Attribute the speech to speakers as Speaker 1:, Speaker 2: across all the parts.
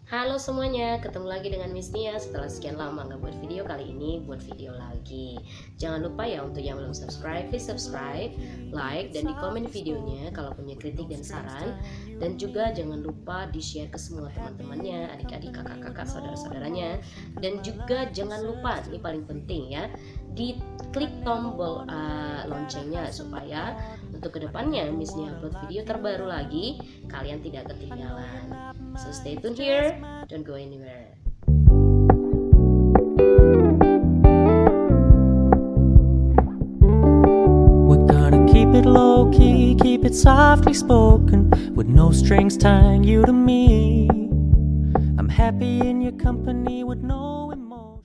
Speaker 1: Halo semuanya, ketemu lagi dengan Miss Nia. Setelah sekian lama nggak buat video, kali ini buat video lagi. Jangan lupa ya untuk yang belum subscribe, please subscribe, like, dan di komen videonya kalau punya kritik dan saran. Dan juga jangan lupa di share ke semua teman-temannya, adik-adik, kakak-kakak, saudara-saudaranya. Dan juga jangan lupa, ini paling penting ya, di klik tombol loncengnya supaya untuk kedepannya Miss Nia upload video terbaru lagi, kalian tidak ketinggalan. So stay tuned here, don't go anywhere.
Speaker 2: We're gonna keep it low key, keep it softly spoken, with no strings tying you to me. I'm happy in your company with no emotion.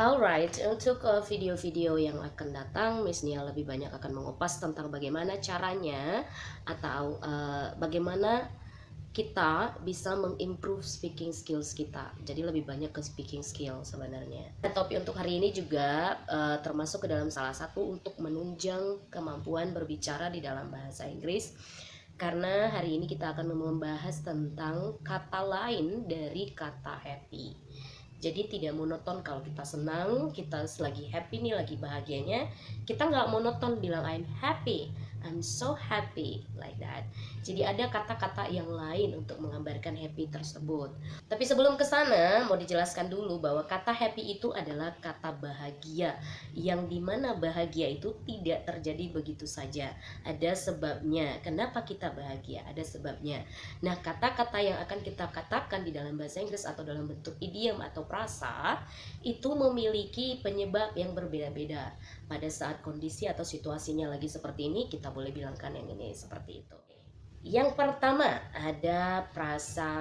Speaker 1: Alright, untuk video-video yang akan datang, Miss Nia lebih banyak akan mengupas tentang bagaimana caranya atau bagaimana kita bisa mengimprove speaking skills kita. Jadi lebih banyak ke speaking skill sebenarnya. Topik untuk hari ini juga termasuk ke dalam salah satu untuk menunjang kemampuan berbicara di dalam bahasa Inggris. Karena hari ini kita akan membahas tentang kata lain dari kata happy. Jadi tidak monoton kalau kita senang, kita lagi happy nih, lagi bahagianya, kita nggak monoton bilang I'm happy, I'm so happy, like that. Jadi ada kata-kata yang lain untuk menggambarkan happy tersebut. Tapi sebelum ke sana, mau dijelaskan dulu bahwa kata happy itu adalah kata bahagia, yang dimana bahagia itu tidak terjadi begitu saja. Ada sebabnya. Kenapa kita bahagia? Ada sebabnya. Nah, kata-kata yang akan kita katakan di dalam bahasa Inggris atau dalam bentuk idiom atau frasa itu memiliki penyebab yang berbeda-beda. Pada saat kondisi atau situasinya lagi seperti ini, kita boleh bilangkan yang ini seperti itu. Yang pertama ada frasa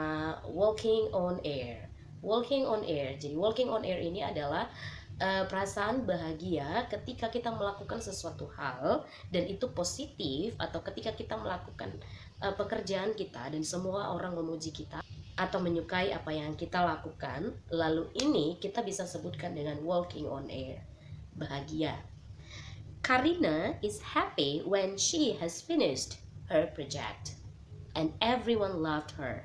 Speaker 1: walking on air. Walking on air. Jadi walking on air ini adalah perasaan bahagia ketika kita melakukan sesuatu hal dan itu positif, atau ketika kita melakukan pekerjaan kita dan semua orang memuji kita atau menyukai apa yang kita lakukan, lalu ini kita bisa sebutkan dengan walking on air, bahagia. Karina is happy when she has finished her project and everyone loved her.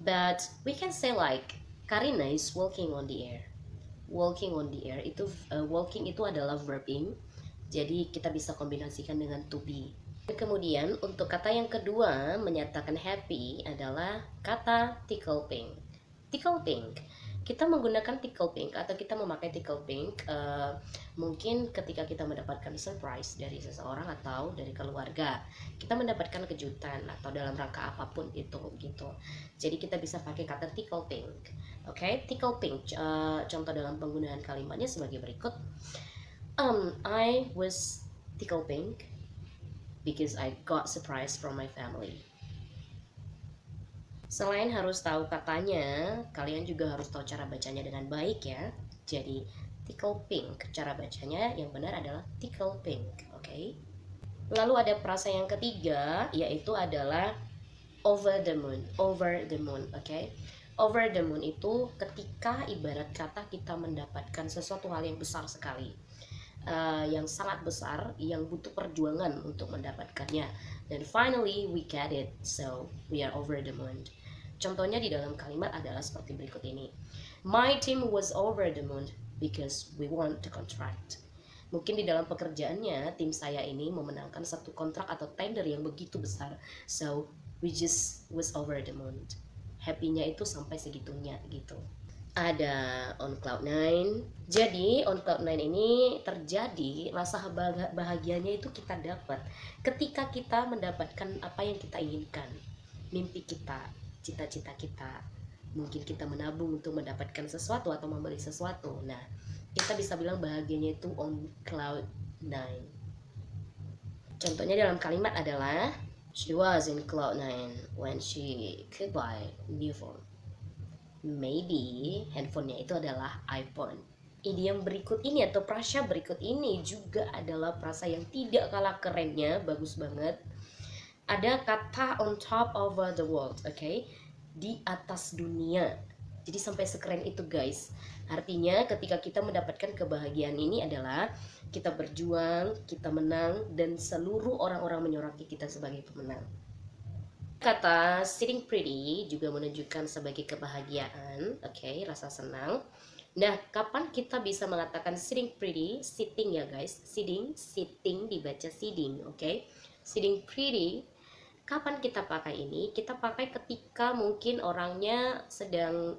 Speaker 1: But we can say like Karina is walking on the air. Walking on the air itu walking itu adalah verbing. Jadi kita bisa kombinasikan dengan to be. Kemudian untuk kata yang kedua menyatakan happy adalah kata tickle pink. Tickle pink. Kita menggunakan tickle pink atau kita memakai tickle pink mungkin ketika kita mendapatkan surprise dari seseorang atau dari keluarga, kita mendapatkan kejutan atau dalam rangka apapun itu gitu. Jadi kita bisa pakai kata tickle pink. Oke, tickle pink. Contoh dalam penggunaan kalimatnya sebagai berikut. I was tickle pink because I got surprise from my family. Selain harus tahu katanya, kalian juga harus tahu cara bacanya dengan baik ya. Jadi tickle pink, cara bacanya yang benar adalah tickle pink, oke? Lalu ada frasa yang ketiga, yaitu adalah over the moon. Over the moon, oke? Over the moon itu ketika ibarat kata kita mendapatkan sesuatu hal yang besar sekali, yang sangat besar, yang butuh perjuangan untuk mendapatkannya, dan finally we get it, so we are over the moon. Contohnya di dalam kalimat adalah seperti berikut ini. My team was over the moon because we won the contract. Mungkin di dalam pekerjaannya tim saya ini memenangkan satu kontrak atau tender yang begitu besar, so we just was over the moon. Happy-nya itu sampai segitunya gitu. Ada on cloud 9. Jadi on cloud 9 ini terjadi rasa bahagianya itu kita dapat ketika kita mendapatkan apa yang kita inginkan, mimpi kita, cita-cita kita. Mungkin kita menabung untuk mendapatkan sesuatu atau membeli sesuatu. Nah, kita bisa bilang bahagianya itu on cloud 9. Contohnya dalam kalimat adalah she was in cloud 9 when she could buy new phone. Maybe handphonenya itu adalah iPhone. Idiom berikut ini atau frasa berikut ini juga adalah frasa yang tidak kalah kerennya, bagus banget. Ada kata on top of the world, oke? Di atas dunia. Jadi sampai sekeren itu guys. Artinya ketika kita mendapatkan kebahagiaan ini adalah kita berjuang, kita menang, dan seluruh orang-orang menyoraki kita sebagai pemenang. Kata sitting pretty juga menunjukkan sebagai kebahagiaan, oke, rasa senang. Nah, kapan kita bisa mengatakan sitting pretty? Sitting ya guys, sitting dibaca sitting, oke? Sitting pretty. Kapan kita pakai ini? Kita pakai ketika mungkin orangnya sedang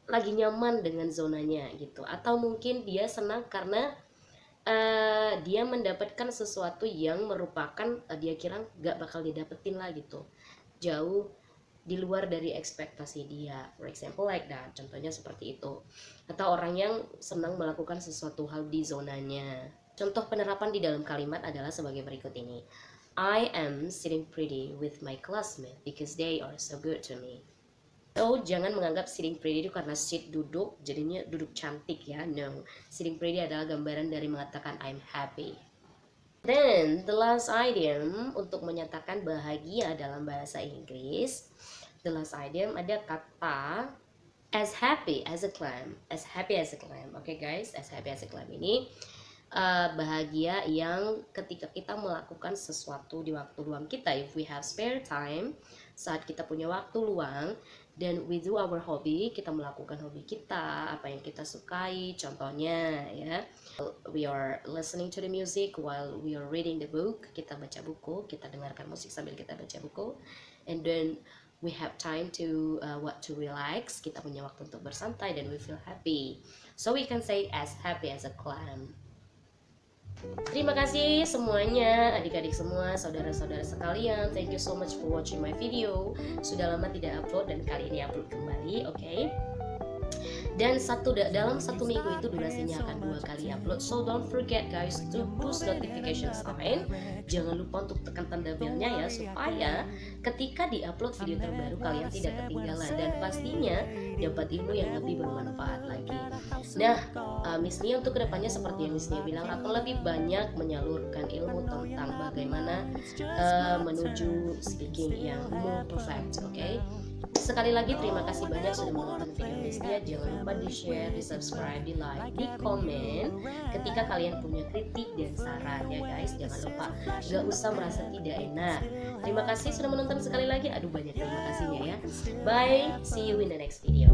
Speaker 1: lagi nyaman dengan zonanya gitu, atau mungkin dia senang karena dia mendapatkan sesuatu yang merupakan dia kira gak bakal didapetin lah gitu, jauh di luar dari ekspektasi dia, for example like that, contohnya seperti itu. Atau orang yang senang melakukan sesuatu hal di zonanya. Contoh penerapan di dalam kalimat adalah sebagai berikut ini: I am sitting pretty with my classmates because they are so good to me. So, jangan menganggap sitting pretty itu karena sit duduk, jadinya duduk cantik ya. No, sitting pretty adalah gambaran dari mengatakan I'm happy. Then, the last item untuk menyatakan bahagia dalam bahasa Inggris. The last item ada kata as happy as a clam. As happy as a clam. Oke guys, as happy as a clam ini bahagia yang ketika kita melakukan sesuatu di waktu luang kita. If we have spare time, saat kita punya waktu luang, dan we do our hobby, kita melakukan hobi kita, apa yang kita sukai. Contohnya ya, we are listening to the music while we are reading the book. Kita baca buku, kita dengarkan musik sambil kita baca buku. And then we have time to relax. Kita punya waktu untuk bersantai dan we feel happy. So we can say as happy as a clam. Terima kasih semuanya, adik-adik semua, saudara-saudara sekalian. Thank you so much for watching my video. Sudah lama tidak upload dan kali ini upload kembali, oke? Dan dalam satu minggu itu durasinya akan 2 kali upload. So don't forget guys to push notification sign. Jangan lupa untuk tekan tanda belnya ya, supaya ketika di-upload video terbaru kalian tidak ketinggalan dan pastinya dapat ilmu yang lebih bermanfaat lagi. Nah, Miss Nia untuk kedepannya seperti yang Miss Nia bilang akan lebih banyak menyalurkan ilmu tentang bagaimana menuju speaking yang more perfect, oke? Sekali lagi terima kasih banyak sudah menonton video Miss Nia. Jangan lupa di share, di subscribe, di like, di komen ketika kalian punya kritik dan saran ya guys. Jangan lupa, gak usah merasa tidak enak. Terima kasih sudah menonton sekali lagi. Aduh banyak terima kasihnya ya. Bye, see you in the next video.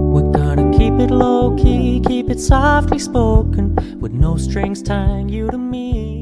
Speaker 2: We're gonna keep it low key, keep it softly spoken, with no strings tying you to me.